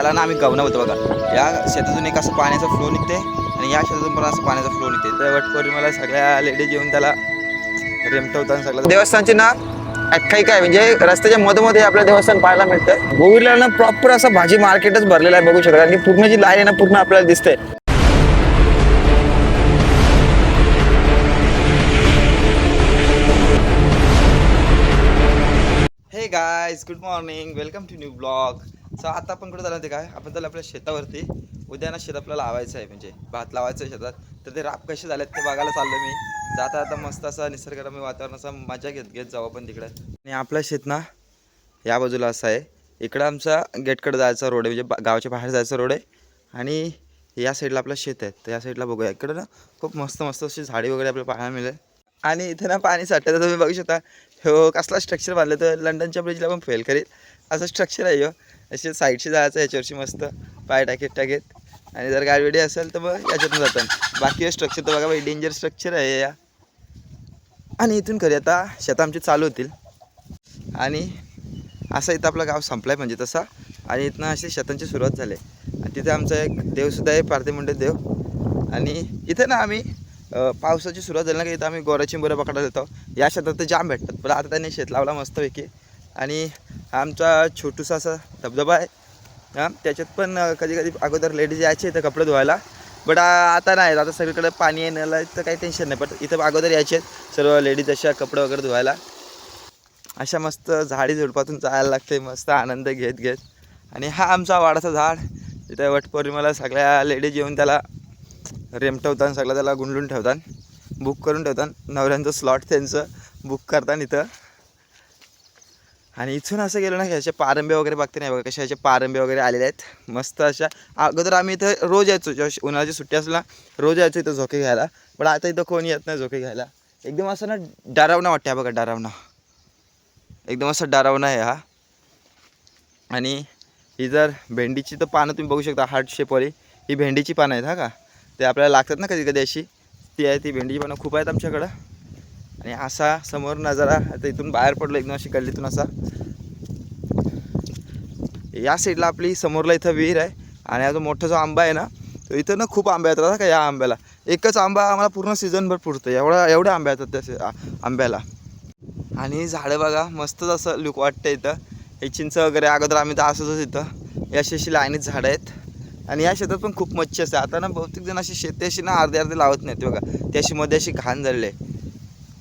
त्याला ना आम्ही गवना होतो बघा. या शेतातून एक असं पाण्याचा फ्लो निघते आणि या शेतातून पण असं पाण्याचा फ्लो निघते. तर वटपौर्णिमेला सगळ्या लेडीज येऊन त्याला रेमटवतात. सगळं देवस्थानचे ना काही काय म्हणजे रस्त्याच्या मधोमध्ये आपल्या देवस्थान पाहायला मिळतं. गोविरला ना प्रॉपर असं भाजी मार्केटच भरलेलं आहे बघू शकता. आणि पूर्ण जी लाईन आहे ना पूर्ण आपल्याला दिसते. हे guys, good morning, welcome to new blog. So आता आपण कुठे झालं ते काय, आपण तर आपल्या शेतावरती उद्या ना शेत आपल्याला लावायचं आहे, म्हणजे भात लावायचं आहे शेतात. तर ते राप कसे झालेत ते बघायला चाललो मी. जाता आता मस्त असा निसर्गरम्य वातावरणाचा मजा घेत जाऊ आपण तिकडे. आणि आपलं शेत ना या बाजूला असं आहे. इकडं आमचा गेटकडे जायचा रोड आहे, म्हणजे गावाच्या बाहेर जायचा रोड आहे. आणि या साईडला आपलं शेत आहे. तर या साईडला बघूया, इकडं ना खूप मस्त मस्त अशी झाडी वगैरे आपल्याला पाहायला मिळेल. आणि इथे ना पाणी साठतं. तुम्ही बघू शकता हो कसला स्ट्रक्चर बांधलं, तर लंडनच्या ब्रिजला पण फेल करेल असं स्ट्रक्चर आहे. हो असे साईडशी जायचं ह्याच्यावरशी मस्त पाय टाकेत. आणि जर गाडी असेल तर मग याच्यातून जातात. बाकी स्ट्रक्चर तर बघा भाई, डेंजर स्ट्रक्चर आहे या. आणि इथून खरी आता शेतं आमची चालू होतील. आणि असं इथं आपलं गाव संपलं आहे म्हणजे तसा. आणि इथनं अशी शेतांची सुरुवात झाली. आणि तिथे आमचा एक देवसुद्धा आहे, पारधीमंडळ देव. आणि इथे ना आम्ही पावसाची सुरुवात झाली ना की इथं आम्ही गोराची चिंबोऱ्या पकडायला येतो. या शेतात तर जाम भेटतात, पण आता त्यांनी शेत लावला मस्तपैकी. आणि आमचा छोटूसा असा धबधबा आहे. हां, त्याच्यात पण कधी कधी अगोदर लेडीज यायचे इथं कपडे धुवायला. बट आता नाही, आता सगळीकडे पाणी येण्याला तर काही टेन्शन नाही. पण इथं अगोदर यायचे सर्व लेडीज अशा कपडे वगैरे धुवायला. अशा मस्त झाडी झुडपातून जायला लागते मस्त आनंद घेत. आणि हा आमचा वाडाचा झाड. इथं वटपौर्णिमेला सगळ्या लेडीज येऊन त्याला रेमटवतात, सगळं त्याला गुंडून ठेवतात, बुक करून ठेवतात. नवऱ्यांचं स्लॉट त्यांचं बुक करतात इथं. आणि इथून असं गेलो ना की ह्याचे पारंबे वगैरे बघते नाही बघा, कशा ह्याचे पारंबे वगैरे आलेले आहेत मस्त अशा. अगोदर आम्ही इथं रोज यायचो, जेव्हा उन्हाळ्याची सुट्टी असला रोज यायचो इथं झोके घ्यायला. पण आता इथं कोणी येत नाही झोके घ्यायला. एकदम असं ना डरावना वाटते बघा, डरावना, एकदम असं डरावना आहे हा. आणि ही जर भेंडीची तर पानं तुम्ही बघू शकता, हार्ट शेपवाली ही भेंडीची पानं आहेत. हा का, ते आपल्याला लागतात ना कधी कधी अशी, ती आहे ती भेंडीची पानं खूप आहेत आमच्याकडं. आणि असा समोर नजारा. आता इथून बाहेर पडलो एकदम अशी गल्लीतून असा. या साईडला आपली समोरला इथं विहीर आहे. आणि हा जो मोठा जो आंबा आहे ना, तो इथं ना खूप आंबे येतात का. या आंब्याला एकच आंबा आम्हाला पूर्ण सीझनभर पुरतं, एवढे आंबे येतात त्या आंब्याला. आणि झाडं बघा मस्तच असं लुक वाटतं इथं. हे चिंच वगैरे अगोदर आम्ही तर असंच इथं या अशी लाईनीत झाडं आहेत. आणि या शेतात पण खूप मच्छी असते. आता ना बहुतेक जण अशी शेती अशी ना अर्धे लावत नाहीत बघा, ती अशी मध्ये अशी घाण झालेली आहे.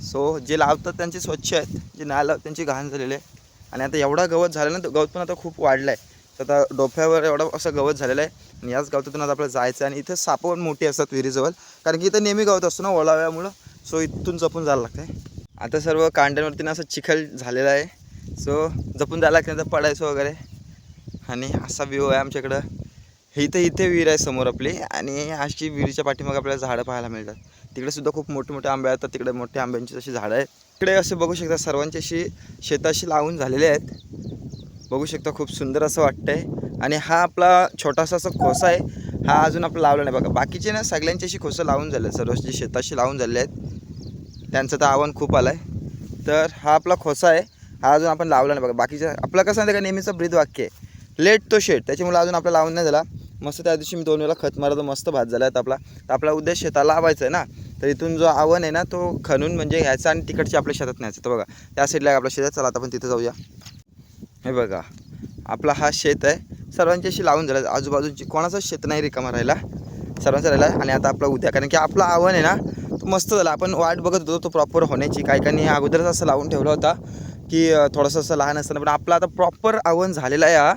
सो जे लावतात त्यांचे स्वच्छ आहेत, जे नाही लावत त्यांची घाण झालेली आहे. आणि आता एवढा गवत झालं ना, गवत पण आता खूप वाढलं आहे. तर आता डोफ्यावर एवढं असं गवत झालेलं आहे. आणि याच गवतातून आता आपल्याला जायचं आहे. आणि इथं सापं पण मोठी असतात विहिरीजवळ, कारण की इथं नेहमी गवत असतो ना ओलाव्यामुळं. सो इथून जपून जायला लागतं आहे. आता सर्व कांड्यांवरती ना असं चिखल झालेला आहे. सो जपून जायला लागतं, तर पडायचं वगैरे. आणि असा व्ह्यू आहे आमच्याकडं. इथे विहीर आहे समोर आपली. आणि अशी विहिरीच्या पाठीमागे आपल्याला झाडं पाहायला मिळतात. तिकडे सुद्धा खूप मोठे मोठे आंबे आहेत. तिकडे मोठ्या आंब्यांची अशी झाडं आहेत. इकडे असे बघू शकता सर्वांची अशी शेताशी लावून झालेले आहेत. बघू शकता खूप सुंदर असं वाटतंय. आणि हा आपला छोटासा असा खोसा आहे, हा अजून आपला लावला नाही बघा. बाकीचे ना सगळ्यांची अशी खोसं लावून झाले, सर्व जे शेताशी लावून झाले आहेत त्यांचं तर आव्हान खूप आलं आहे. तर हा आपला खोसा आहे, हा अजून आपण लावला नाही बघा. बाकीच्या आपला कसं आहे का, नेहमीचं ब्रीद वाक्य आहे, लेट तो शेट. त्याच्यामुळे अजून आपला लावून नाही झाला. मस्त त्या दिवशी मी 2 वेळा खत मारतो, मस्त भात झाला आहे आपला. तर आपला उद्देश शेताला लावायचा आहे ना, तर इथून जो आव्हान आहे ना तो खणून म्हणजे घ्यायचा आणि तिकडची आपल्या शेतात न्यायचं. तर बघा त्या साईडला आपल्या शेतात, चला आता आपण तिथं जाऊया. हे बघा आपला हा शेत आहे, सर्वांची अशी लावून झालं. आजूबाजूची कोणाचंच शेत नाही रिकामा राहिला, सर्वांचा राहिला. आणि आता आपला उद्या, कारण की आपला आव्हान आहे ना तो मस्त झाला. आपण वाट बघत होतो तो प्रॉपर होण्याची. काही अगोदरच असं लावून ठेवलं होता की थोडंसं असं लहान असताना, पण आपला आता प्रॉपर आव्हान झालेलं आहे हा.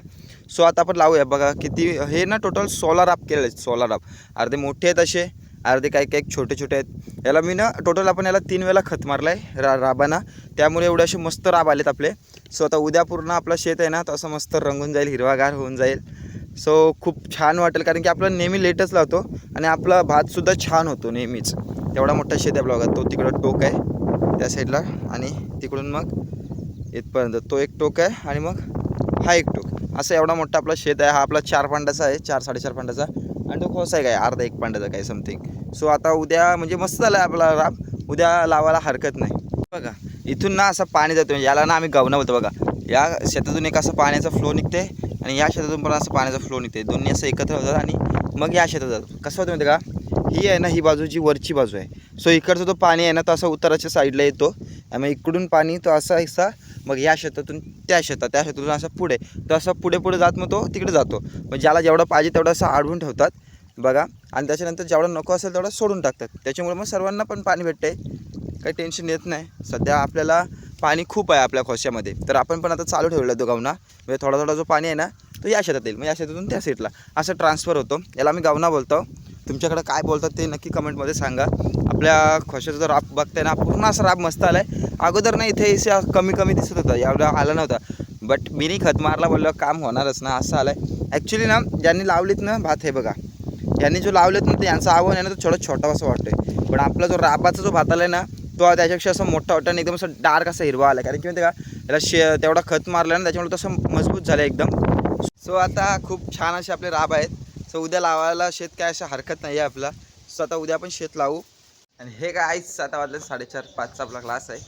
सो आता आपण लावूया. बघा किती हे ना टोटल 16 राब केलेले आहेत. 16 राब, अर्धे मोठे आहेत असे, अर्धे काही छोटे छोटे आहेत. याला मी ना टोटल आपण याला 3 वेळा खत मारलं आहे राबांना, त्यामुळे एवढे असे मस्त राब आलेत आपले. सो आता उद्या पूर्ण आपलं शेत आहे ना तर असं मस्त रंगून जाईल, हिरवागार होऊन जाईल. सो खूप छान वाटेल, कारण की आपलं नेहमी लेटच लावतो आणि आपला भातसुद्धा छान होतो नेहमीच. एवढा मोठा शेत आहे आपला बघा. तो तिकडं टोक आहे त्या साईडला, आणि तिकडून मग इथपर्यंत तो एक टोक आहे, आणि मग हा एक टोक. असं एवढा मोठा आपला शेत आहे. हा आपला 4 पांड्याचा आहे, 4-4.5 पांड्याचा. आणि तो खोसा आहे काय अर्धा 1 पांड्याचा काय समथिंग. सो आता उद्या म्हणजे मस्त झाला आहे आपला राब, उद्या लावायला हरकत नाही. बघा इथून ना असं पाणी जातो, याला ना आम्ही गवना बोलतो बघा. या शेतातून एक असं पाण्याचा फ्लो निघते आणि या शेतातून पण असं पाण्याचा फ्लो निघते, दोन्ही असं एकत्र होतात आणि मग या शेतात जातात. कसं होतं माहिती का, ही आहे ना ही बाजू जी वरची बाजू आहे, सो इकडचा तो पाणी आहे ना तो असं उत्तराच्या साईडला येतो आणि मग इकडून पाणी तो असा मग या शेतातून त्या शेतातून असं पुढे तो असं पुढे जात मग तो तिकडे जातो. मग ज्याला जेवढं पाहिजे तेवढं असं अडवून ठेवतात बघा, आणि त्याच्यानंतर जेवढं नको असेल तेवढं सोडून टाकतात. त्याच्यामुळे मग सर्वांना पण पाणी भेटते, काही टेन्शन येत नाही. सध्या आपल्याला पाणी खूप आहे आपल्या खोश्यामध्ये, तर आपण पण आता चालू ठेवलं तो गावना, म्हणजे थोडा जो पाणी आहे ना तो या शेतात येईल, मग या शेतातून त्या साईडला असं ट्रान्सफर होतो. याला आम्ही गावना बोलतो. तुमच्याकडे काय बोलतात ते नक्की कमेंटमध्ये सांगा. आपल्या खोशाचा जो राब बघताय ना, पूर्ण असा राब मस्त आला आहे. अगोदर ना इथे कमी दिसत होता, एवढा आला नव्हता, बट मी खत मारला बोललो काम होणारच ना, असं आलं आहे. ॲक्च्युली ना ज्यांनी लावलीत ना भात, हे बघा यांनी जो लावलेत ना ते यांचा आवड आहे ना तो थोडं छोटा असं वाटतंय, पण आपला जो राबाचा जो भात आला आहे ना तो त्याच्यापेक्षा असं मोठा वाटतं आणि एकदम असं डार्क असा हिरवा आला, कारण की माहिती का याला तेवढा खत मारला ना त्याच्यामुळे तसं मजबूत झालं एकदम. सो आता खूप छान असे आपले राब आहेत. सो उद्या लावायला शेत काय असं हरकत नाही आहे आपला. सो आता उद्या आपण शेत लावू. आणि हे काय आईच आता वाजले 4:30-5चा आपला क्लास आहे,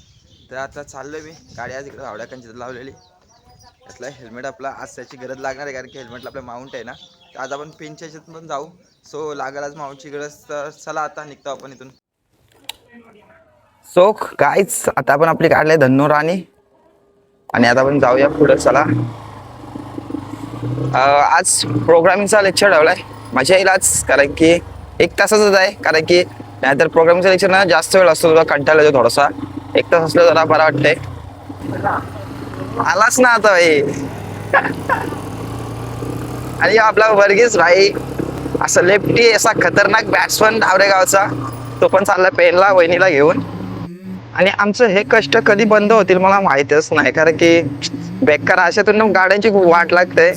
तर आता चाललो मी. गाडी आज इकडे धावड्याकांची लावलेली. यातला हेल्मेट आपला आज त्याची गरज लागणार आहे, कारण की हेल्मेटला आपलं माउंट आहे ना, तर आज आपण पिनच्या याच्यात पण जाऊ. सो लागेल आज माउंटची गरज, तर चला आता निघतो आपण इथून. सो काहीच आता आपण आपली काढले धन्नो राणी आणि आता आपण जाऊया पुढे. चला आज प्रोग्रामिंगचा लेक्चर ठेवलाय, मजा येईल आज, कारण की 1 तासाचंच आहे, कारण की नाहीतर प्रोग्रामिंगचा लेक्चर ना जास्त वेळ असतो, तुला कंटाळा येतो थोडासा. 1 तास असलं जरा बरं वाटतंय. आलाच ना आता भाई. आणि आपला वर्गीस भाई असं लेफ्टी असा खतरनाक बॅट्समन डावरेगावचा, तो पण चालला पेनला वहिनीला घेऊन. आणि आमचं हे कष्ट कधी बंद होतील मला माहितीच नाही, कारण की बेकार अशातून गाड्यांची खूप वाट लागते.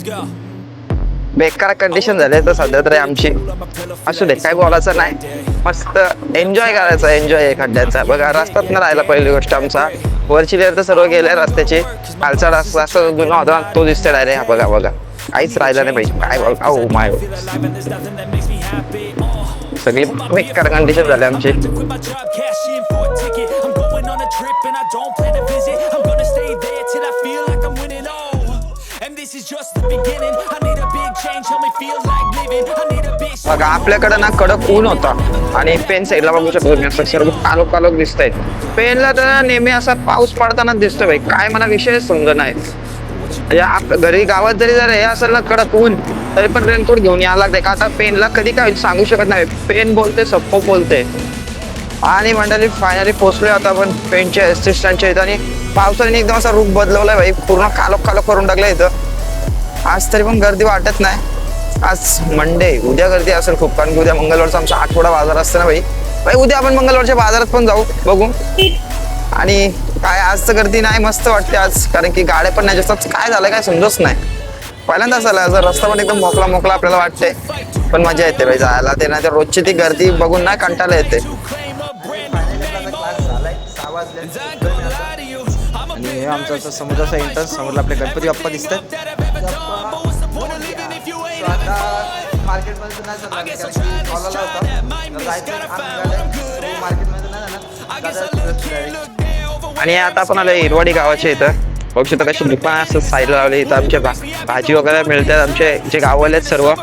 बेकार कंडिशन झाले तर सध्या तरी आमची. असू दे, काय बोलायचं नाही, मस्त एन्जॉय करायचा, एन्जॉय खड्ड्याचा. बघा रस्त्यात न राहिला पहिली गोष्ट आमचा, वरची लेअर तर सर्व गेले रस्त्याचे. खालचा रस्ता असं जुना होता तो दिसतोय डायरेक्ट. बघा काहीच राहिलं नाही पाहिजे. काय बघा, ओ माय, सगळी बेकार कंडिशन झाली आमची. बघा आपल्याकडे ना कडक ऊन होता आणि पेन साईडला बघू शकतो सर्व कालोख दिसतंय. पेनला तर नेहमी असा पाऊस पडताना दिसतोय भाई, काय मला विषय समजत नाही. आपल्या घरी गावात जरी हे असेल ना कडक ऊन, तरी पण रेनकोट घेऊन यायला लागते, का आता पेनला कधी काय सांगू शकत नाही. पेन बोलते सप्पो बोलते. आणि मंडळी फायनली पोहोचलोय आता आपण पेनच्या असिस्टंटच्या इथं, आणि पावसाने एकदम असा रूप बदलवलाय भाई, पूर्ण कालोख करून टाकलाय इथं. आज तरी पण गर्दी वाटत नाही. आज मंडे, उद्या गर्दी असेल खूप, कारण की उद्या मंगळवारचा आमचा आठवडा बाजार असतो ना भाई. उद्या आपण मंगळवारच्या बाजारात पण जाऊ, बघू. आणि काय आज तर गर्दी नाही, मस्त वाटते आज, कारण की गाड्या पण नाही जास्त. काय झालं काय समजच नाही, पहिल्यांदाच आला असं. रस्ता पण एकदम मोकळा आपल्याला वाटते, पण मजा येते भाई जायला. ते नाही तर रोजची ती गर्दी बघून ना कंटाळा येते. आणि हे आमचा समुद्राचा एंट्रन्स, समोरला आपले गणपती बाप्पा दिसतात. आणि आता आपण आलो इरवाडी गावाच्या इथं. बघू शकता कशी दुकान असं साईडला लावली. इथं आमच्या भाजी वगैरे मिळतात. आमचे जे गाववाले आहेत सर्व,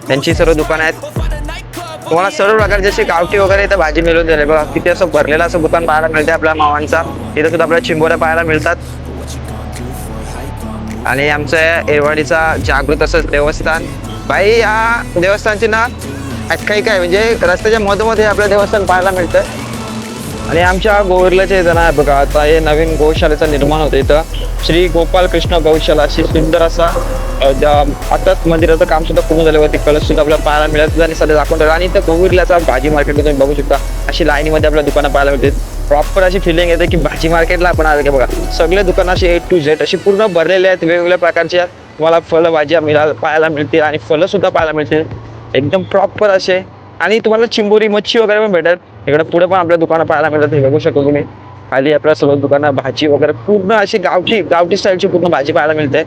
त्यांची सर्व दुकान आहेत. तुम्हाला सर्व प्रकारचे जसे गावठी वगैरे इथं भाजी मिळून दिले बघा. तिथे असं भरलेलं असं दुकान पाहायला मिळते आपल्या मावांचा. इथं सुद्धा आपल्याला चिंबोऱ्या पाहायला मिळतात. आणि आमच्या एरवाडीचा जागृत असं देवस्थान भाई, या देवस्थानची ना काही काय म्हणजे रस्त्याच्या मधोमध आपलं देवस्थान पाहायला मिळतं. आणि आमच्या गोविर्ल्याच्या इथं ना बघा आता हे नवीन गौशालेचं निर्माण होतं. इथं श्री गोपाल कृष्ण गौशाला अशी सुंदर असा आताच मंदिराचं काम सुद्धा पूर्ण झाल्यावरती कलश सुद्धा आपल्याला पाहायला मिळत आणि सध्या दाखवून ठेवलं. आणि इथं गोविर्ल्याचा भाजी मार्केट तुम्ही बघू शकता, अशी लाईनीमध्ये आपल्याला दुकानं पाहायला मिळते. प्रॉपर अशी फिलिंग येते की भाजी मार्केटला आपण आलं की बघा सगळे दुकानं अशी A to Z अशी पूर्ण भरलेले आहेत. वेगवेगळ्या प्रकारच्या तुम्हाला फळं भाज्या पाहायला मिळतील आणि फळं सुद्धा पाहायला मिळतील एकदम प्रॉपर असे. आणि तुम्हाला चिंबोरी मच्छी वगैरे पण भेटेल. इकडे पुढे पण आपल्या दुकानं पाहायला मिळतात, हे बघू शकतो तुम्ही. खाली आपल्या सर्व दुकानं भाजी वगैरे पूर्ण अशी गावठी स्टाईलची पूर्ण भाजी पाहायला मिळते.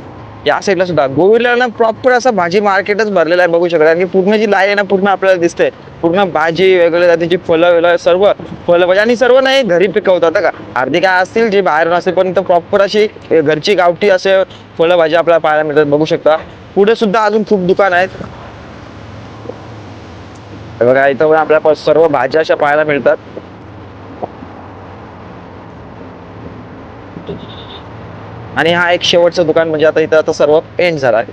या साईडला सुद्धा गोविंदला ना प्रॉपर असं भाजी मार्केटच भरलेलं आहे बघू शकता. आणि पूर्ण जी लाईन आहे ना पूर्ण आपल्याला दिसते. पूर्ण भाजी वेगवेगळ्या जातीची फळं वेगळं सर्व फळं भाजी आणि सर्व नाही घरी पिकवतात का. अर्धी काय असतील जे बाहेर असेल पण इथं प्रॉपर अशी घरची गावठी असे फळं भाजी आपल्याला पाहायला मिळतात बघू शकता. पुढे सुद्धा अजून खूप दुकान आहेत. हे बघा इथं पण आपल्याला सर्व भाज्या अशा पाहायला मिळतात. आणि हा एक शेवटचं दुकान म्हणजे आता इथं आता सर्व एंड झाला आहे.